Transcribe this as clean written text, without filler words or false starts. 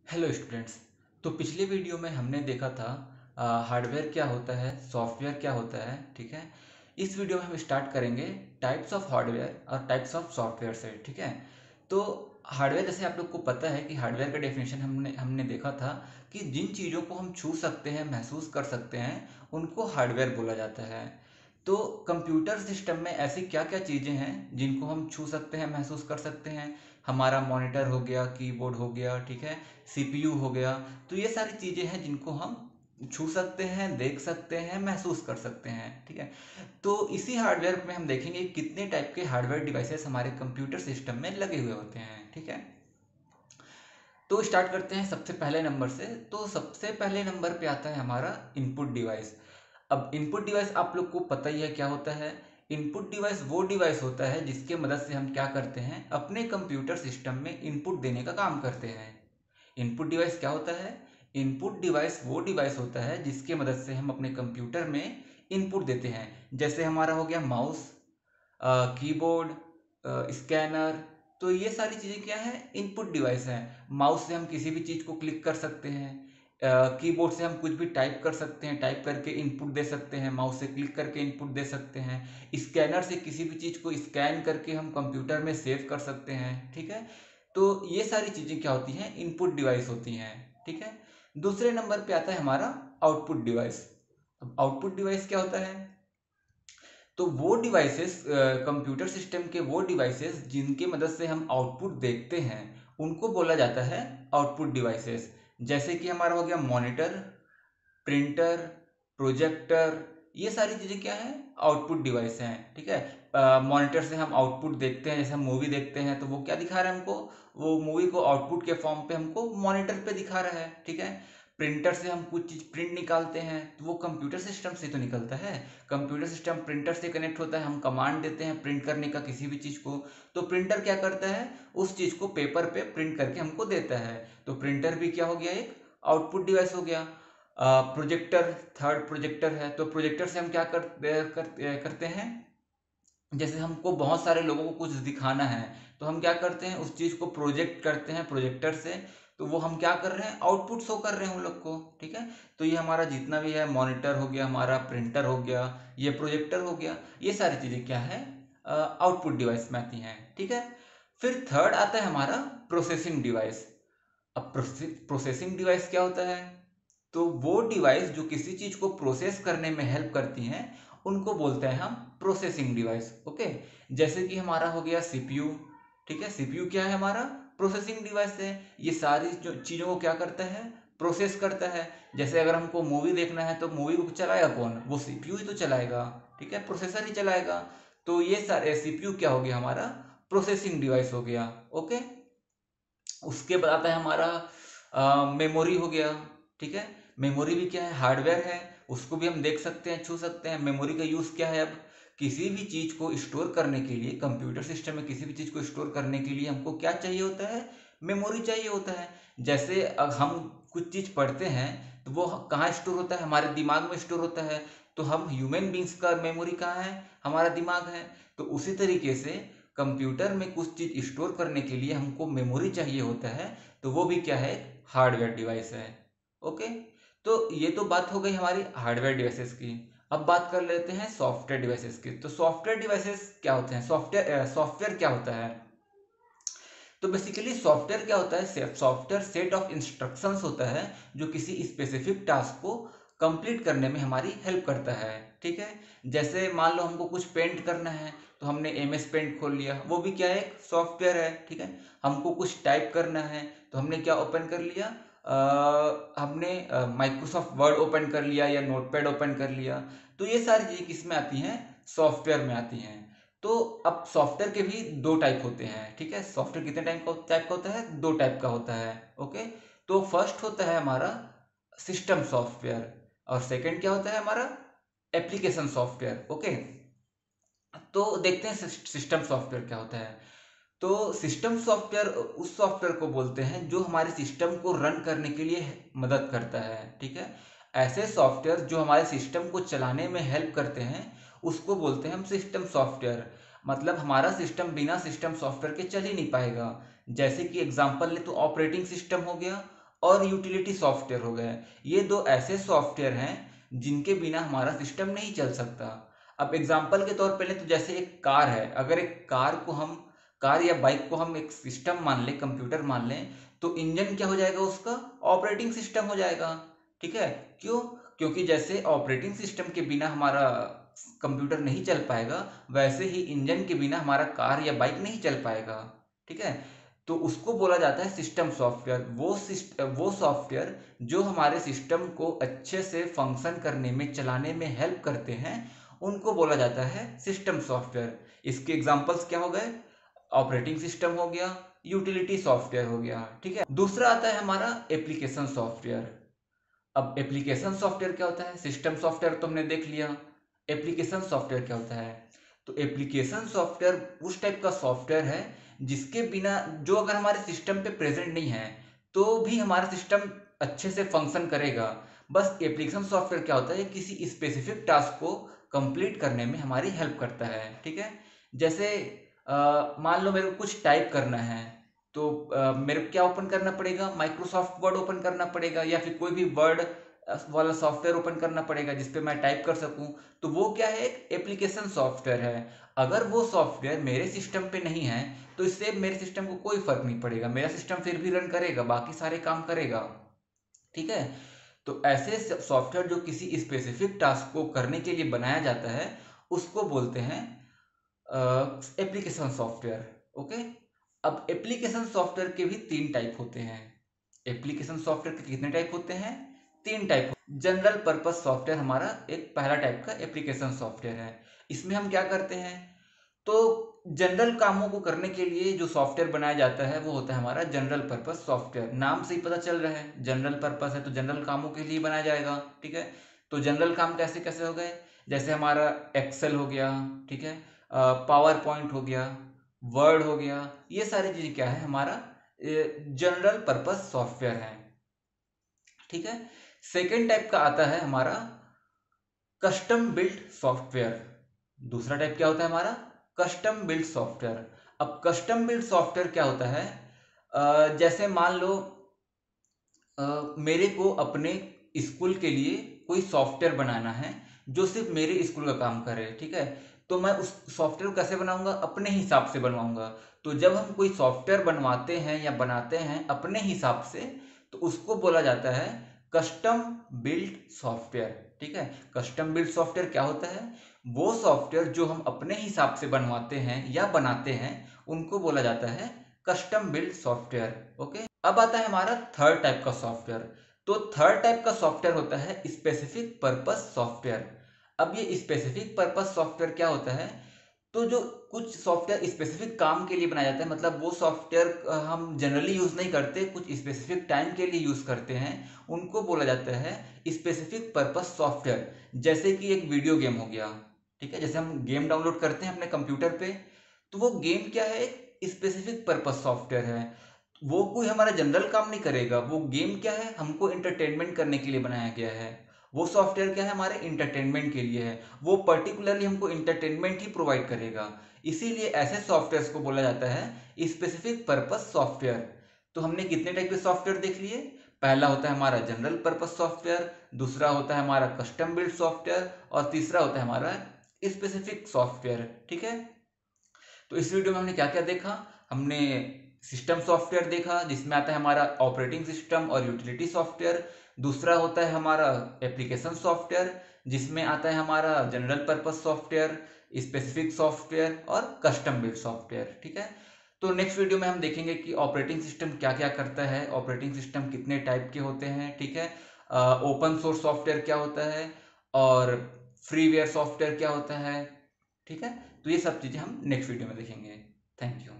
Hello students. तो पिछले video में हमने देखा था हार्डवेयर क्या होता है, सॉफ्टवेयर क्या होता है। ठीक है, इस वीडियो में हम स्टार्ट करेंगे टाइप्स ऑफ हार्डवेयर और टाइप्स ऑफ सॉफ्टवेयर से। ठीक है, तो हार्डवेयर जैसे आप लोग को पता है कि हार्डवेयर का डेफिनेशन हमने हमने देखा था कि जिन चीज़ों को हम छू सकते हैं, महसूस कर सकते हैं, उनको हार्डवेयर बोला जाता है। तो कंप्यूटर सिस्टम में ऐसी क्या क्या चीज़ें हैं जिनको हम छू सकते हैं, महसूस कर सकते हैं। हमारा मॉनिटर हो गया, कीबोर्ड हो गया, ठीक है, सीपीयू हो गया। तो ये सारी चीज़ें हैं जिनको हम छू सकते हैं, देख सकते हैं, महसूस कर सकते हैं। ठीक है, तो इसी हार्डवेयर में हम देखेंगे कितने टाइप के हार्डवेयर डिवाइसेस हमारे कंप्यूटर सिस्टम में लगे हुए होते हैं। ठीक है, तो स्टार्ट करते हैं सबसे पहले नंबर से। तो सबसे पहले नंबर पे आता है हमारा इनपुट डिवाइस। अब इनपुट डिवाइस आप लोग को पता ही है क्या होता है। इनपुट डिवाइस वो डिवाइस होता है जिसके मदद से हम क्या करते हैं, अपने कंप्यूटर सिस्टम में इनपुट देने का काम करते हैं। इनपुट डिवाइस क्या होता है? इनपुट डिवाइस वो डिवाइस होता है जिसके मदद से हम अपने कंप्यूटर में इनपुट देते हैं। जैसे हमारा हो गया माउस, कीबोर्ड, स्कैनर। तो ये सारी चीज़ें क्या है, इनपुट डिवाइस हैं। माउस से हम किसी भी चीज़ को क्लिक कर सकते हैं। कीबोर्ड से हम कुछ भी टाइप कर सकते हैं, टाइप करके इनपुट दे सकते हैं। माउस से क्लिक करके इनपुट दे सकते हैं। स्कैनर से किसी भी चीज़ को स्कैन करके हम कंप्यूटर में सेव कर सकते हैं। ठीक है, तो ये सारी चीज़ें क्या होती हैं, इनपुट डिवाइस होती हैं। ठीक है, दूसरे नंबर पे आता है हमारा आउटपुट डिवाइस। अब आउटपुट डिवाइस क्या होता है? तो वो डिवाइसेस, कंप्यूटर सिस्टम के वो डिवाइसेस जिनके मदद से हम आउटपुट देखते हैं, उनको बोला जाता है आउटपुट डिवाइसेस। जैसे कि हमारा हो गया मॉनिटर, प्रिंटर, प्रोजेक्टर। ये सारी चीज़ें क्या है, आउटपुट डिवाइस हैं। ठीक है, मॉनिटर से हम आउटपुट देखते हैं। जैसे हम मूवी देखते हैं तो वो क्या दिखा रहा है हमको, वो मूवी को आउटपुट के फॉर्म पे हमको मॉनिटर पे दिखा रहा है। ठीक है, प्रिंटर से हम कुछ चीज़ प्रिंट निकालते हैं तो वो कंप्यूटर सिस्टम से तो निकलता है। कंप्यूटर सिस्टम प्रिंटर से कनेक्ट होता है, हम कमांड देते हैं प्रिंट करने का किसी भी चीज़ को। तो प्रिंटर क्या करता है, उस चीज़ को पेपर पे प्रिंट करके हमको देता है। तो प्रिंटर भी क्या हो गया, एक आउटपुट डिवाइस हो गया। प्रोजेक्टर, थर्ड प्रोजेक्टर है। तो प्रोजेक्टर से हम क्या करते हैं, जैसे हमको बहुत सारे लोगों को कुछ दिखाना है तो हम क्या करते हैं, उस चीज़ को प्रोजेक्ट करते हैं प्रोजेक्टर से। तो वो हम क्या कर रहे हैं, आउटपुट शो कर रहे हैं उन लोग को। ठीक है, तो ये हमारा जितना भी है, मॉनिटर हो गया, हमारा प्रिंटर हो गया, ये प्रोजेक्टर हो गया, ये सारी चीज़ें क्या है, आउटपुट डिवाइस में आती हैं। ठीक है, फिर थर्ड आता है हमारा प्रोसेसिंग डिवाइस। अब प्रोसेसिंग डिवाइस क्या होता है? तो वो डिवाइस जो किसी चीज को प्रोसेस करने में हेल्प करती हैं, उनको बोलते हैं हम प्रोसेसिंग डिवाइस। ओके, जैसे कि हमारा हो गया सीपीयू। ठीक है, सीपीयू क्या है, हमारा प्रोसेसिंग डिवाइस है। ये सारी जो चीजों को क्या करता है, प्रोसेस करता है। जैसे अगर हमको मूवी देखना है तो मूवी को चलाएगा कौन, वो सीपीयू ही तो चलाएगा। ठीक है, प्रोसेसर ही चलाएगा। तो ये सारे सीपीयू क्या हो गया, हमारा प्रोसेसिंग डिवाइस हो गया। ओके, उसके बाद आता है हमारा मेमोरी हो गया। ठीक है, मेमोरी भी क्या है, हार्डवेयर है। उसको भी हम देख सकते हैं, छू सकते हैं। मेमोरी का यूज़ क्या है, अब किसी भी चीज़ को स्टोर करने के लिए, कंप्यूटर सिस्टम में किसी भी चीज़ को स्टोर करने के लिए हमको क्या चाहिए होता है, मेमोरी चाहिए होता है। जैसे अब हम कुछ चीज़ पढ़ते हैं तो वो कहाँ स्टोर होता है, हमारे दिमाग में स्टोर होता है। तो हम ह्यूमन बींग्स का मेमोरी कहाँ है, हमारा दिमाग है। तो उसी तरीके से कंप्यूटर में कुछ चीज स्टोर करने के लिए हमको मेमोरी चाहिए होता है। तो वो भी क्या है, हार्डवेयर डिवाइस है। ओके, तो ये तो बात हो गई हमारी हार्डवेयर डिवाइसेस की। अब बात कर लेते हैं सॉफ्टवेयर डिवाइसेस की। तो सॉफ्टवेयर डिवाइसेस क्या होते हैं, सॉफ्टवेयर क्या होता है? तो बेसिकली सॉफ्टवेयर क्या होता है, सॉफ्टवेयर सेट ऑफ इंस्ट्रक्शंस होता है जो किसी स्पेसिफिक टास्क को कंप्लीट करने में हमारी हेल्प करता है। ठीक है, जैसे मान लो हमको कुछ पेंट करना है तो हमने एम एस पेंट खोल लिया, वो भी क्या है, एक सॉफ्टवेयर है। ठीक है, हमको कुछ टाइप करना है तो हमने क्या ओपन कर लिया, हमने माइक्रोसॉफ्ट वर्ड ओपन कर लिया या नोटपैड ओपन कर लिया। तो ये सारी चीज़ें किस में आती हैं, सॉफ्टवेयर में आती हैं। तो अब सॉफ्टवेयर के भी दो टाइप होते हैं। ठीक है, सॉफ्टवेयर कितने टाइप का होता है, दो टाइप का होता है। ओके, तो फर्स्ट होता है हमारा सिस्टम सॉफ्टवेयर और सेकंड क्या होता है हमारा, एप्लीकेशन सॉफ्टवेयर। ओके, तो देखते हैं सिस्टम सॉफ्टवेयर क्या होता है। तो सिस्टम सॉफ्टवेयर उस सॉफ्टवेयर को बोलते हैं जो हमारे सिस्टम को रन करने के लिए मदद करता है। ठीक है, ऐसे सॉफ्टवेयर जो हमारे सिस्टम को चलाने में हेल्प करते हैं, उसको बोलते हैं हम सिस्टम सॉफ्टवेयर। मतलब हमारा सिस्टम बिना सिस्टम सॉफ्टवेयर के चल ही नहीं पाएगा। जैसे कि एग्जांपल ले तो ऑपरेटिंग सिस्टम हो गया, और यूटिलिटी सॉफ्टवेयर हो गए। ये दो ऐसे सॉफ्टवेयर हैं जिनके बिना हमारा सिस्टम नहीं चल सकता। अब एग्जांपल के तौर पे लें तो जैसे एक कार है, अगर एक कार या बाइक को हम एक सिस्टम मान लें, कंप्यूटर मान लें, तो इंजन क्या हो जाएगा, उसका ऑपरेटिंग सिस्टम हो जाएगा। ठीक है, क्यों? क्योंकि जैसे ऑपरेटिंग सिस्टम के बिना हमारा कंप्यूटर नहीं चल पाएगा, वैसे ही इंजन के बिना हमारा कार या बाइक नहीं चल पाएगा। ठीक है, तो उसको बोला जाता है सिस्टम सॉफ्टवेयर। वो सॉफ्टवेयर जो हमारे सिस्टम को अच्छे से फंक्शन करने में, चलाने में हेल्प करते हैं, उनको बोला जाता है सिस्टम सॉफ्टवेयर। इसके एग्जांपल्स क्या हो गए? ऑपरेटिंग सिस्टम हो गया, यूटिलिटी सॉफ्टवेयर हो गया। ठीक है, दूसरा आता है हमारा एप्लीकेशन सॉफ्टवेयर। अब एप्लीकेशन सॉफ्टवेयर क्या होता है? सिस्टम सॉफ्टवेयर तो हमने देख लिया, एप्लीकेशन सॉफ्टवेयर क्या होता है? तो एप्लीकेशन सॉफ्टवेयर उस टाइप का सॉफ्टवेयर है जिसके बिना, जो अगर हमारे सिस्टम पे प्रेजेंट नहीं है तो भी हमारा सिस्टम अच्छे से फंक्शन करेगा। बस एप्लीकेशन सॉफ्टवेयर क्या होता है? किसी स्पेसिफिक टास्क को कंप्लीट करने में हमारी हेल्प करता है। ठीक है, जैसे मान लो मेरे को कुछ टाइप करना है, तो मेरे को क्या ओपन करना पड़ेगा? माइक्रोसॉफ्ट वर्ड ओपन करना पड़ेगा, या फिर कोई भी वर्ड वाला सॉफ्टवेयर ओपन करना पड़ेगा जिसपे मैं टाइप कर सकूं। तो वो क्या है? एक एप्लीकेशन सॉफ्टवेयर है। अगर वो सॉफ्टवेयर मेरे सिस्टम पे नहीं है तो इससे मेरे सिस्टम को कोई फर्क नहीं पड़ेगा, मेरा सिस्टम फिर भी रन करेगा, बाकी सारे काम करेगा। ठीक है, तो ऐसे सॉफ्टवेयर जो किसी स्पेसिफिक टास्क को करने के लिए बनाया जाता है, उसको बोलते हैं एप्लीकेशन सॉफ्टवेयर। ओके, अब एप्लीकेशन सॉफ्टवेयर के भी तीन टाइप होते हैं। एप्लीकेशन सॉफ्टवेयर के कितने टाइप होते हैं? तीन टाइप। जनरल पर्पस सॉफ्टवेयर हमारा एक पहला टाइप का एप्लीकेशन सॉफ्टवेयर है। इसमें हम क्या करते हैं? तो जनरल कामों को करने के लिए जो सॉफ्टवेयर बनाया जाता है वो होता है हमारा जनरल पर्पस सॉफ्टवेयर। नाम से ही पता चल रहा है, जनरल पर्पस है तो जनरल कामों के लिए बनाया जाएगा। ठीक है, तो जनरल काम कैसे कैसे हो गए? जैसे हमारा एक्सेल हो गया, ठीक है, पावर पॉइंट हो गया, वर्ड हो गया, ये सारी चीजें क्या है? हमारा जनरल पर्पस सॉफ्टवेयर है। ठीक है, सेकेंड टाइप का आता है हमारा कस्टम बिल्ट सॉफ्टवेयर। दूसरा टाइप क्या होता है हमारा? Custom built software. अब कस्टम बिल्ट सॉफ्टवेयर क्या होता है? जैसे मान लो मेरे को अपने स्कूल के लिए कोई सॉफ्टवेयर बनाना है जो सिर्फ मेरे स्कूल का काम करे। ठीक है, तो मैं उस सॉफ्टवेयर को कैसे बनाऊंगा? अपने हिसाब से बनवाऊंगा। तो जब हम कोई सॉफ्टवेयर बनवाते हैं या बनाते हैं अपने हिसाब से, तो उसको बोला जाता है कस्टम बिल्ट सॉफ्टवेयर। ठीक है, कस्टम बिल्ट सॉफ्टवेयर क्या होता है? वो सॉफ्टवेयर जो हम अपने हिसाब से बनवाते हैं या बनाते हैं, उनको बोला जाता है कस्टम बिल्ट सॉफ्टवेयर। ओके, अब आता है हमारा थर्ड टाइप का सॉफ्टवेयर। तो थर्ड टाइप का सॉफ्टवेयर होता है स्पेसिफिक पर्पस सॉफ्टवेयर। अब ये स्पेसिफिक पर्पस सॉफ्टवेयर क्या होता है? तो जो कुछ सॉफ्टवेयर स्पेसिफिक काम के लिए बनाया जाता है, मतलब वो सॉफ्टवेयर हम जनरली यूज नहीं करते, कुछ स्पेसिफिक टाइम के लिए यूज करते हैं, उनको बोला जाता है स्पेसिफिक पर्पस सॉफ्टवेयर। जैसे कि एक वीडियो गेम हो गया। ठीक है, जैसे हम गेम डाउनलोड करते हैं अपने कंप्यूटर पे, तो वो गेम क्या है? एक स्पेसिफिक पर्पस सॉफ्टवेयर है। वो कोई हमारा जनरल काम नहीं करेगा। वो गेम क्या है? हमको इंटरटेनमेंट करने के लिए बनाया गया है। वो सॉफ्टवेयर क्या है? हमारे इंटरटेनमेंट के लिए है। वो पर्टिकुलरली हमको इंटरटेनमेंट ही प्रोवाइड करेगा। इसीलिए ऐसे सॉफ्टवेयर को बोला जाता है स्पेसिफिक पर्पस सॉफ्टवेयर। तो हमने कितने टाइप के सॉफ्टवेयर देख लिए? पहला होता है हमारा जनरल पर्पस सॉफ्टवेयर, दूसरा होता है हमारा कस्टम बिल्ड सॉफ्टवेयर, और तीसरा होता है हमारा स्पेसिफिक सॉफ्टवेयर। ठीक है, तो इस वीडियो में हमने क्या क्या देखा? हमने सिस्टम सॉफ्टवेयर देखा जिसमें आता है हमारा ऑपरेटिंग सिस्टम और यूटिलिटी सॉफ्टवेयर। दूसरा होता है हमारा एप्लीकेशन सॉफ्टवेयर जिसमें आता है हमारा general purpose software, specific software और कस्टम बिल्ड सॉफ्टवेयर। ठीक है, तो नेक्स्ट वीडियो में हम देखेंगे कि ऑपरेटिंग सिस्टम क्या क्या करता है, ऑपरेटिंग सिस्टम कितने टाइप के होते हैं। ठीक है, ओपन सोर्स सॉफ्टवेयर क्या होता है और फ्रीवेयर सॉफ्टवेयर क्या होता है। ठीक है, तो ये सब चीज़ें हम नेक्स्ट वीडियो में देखेंगे। Thank you.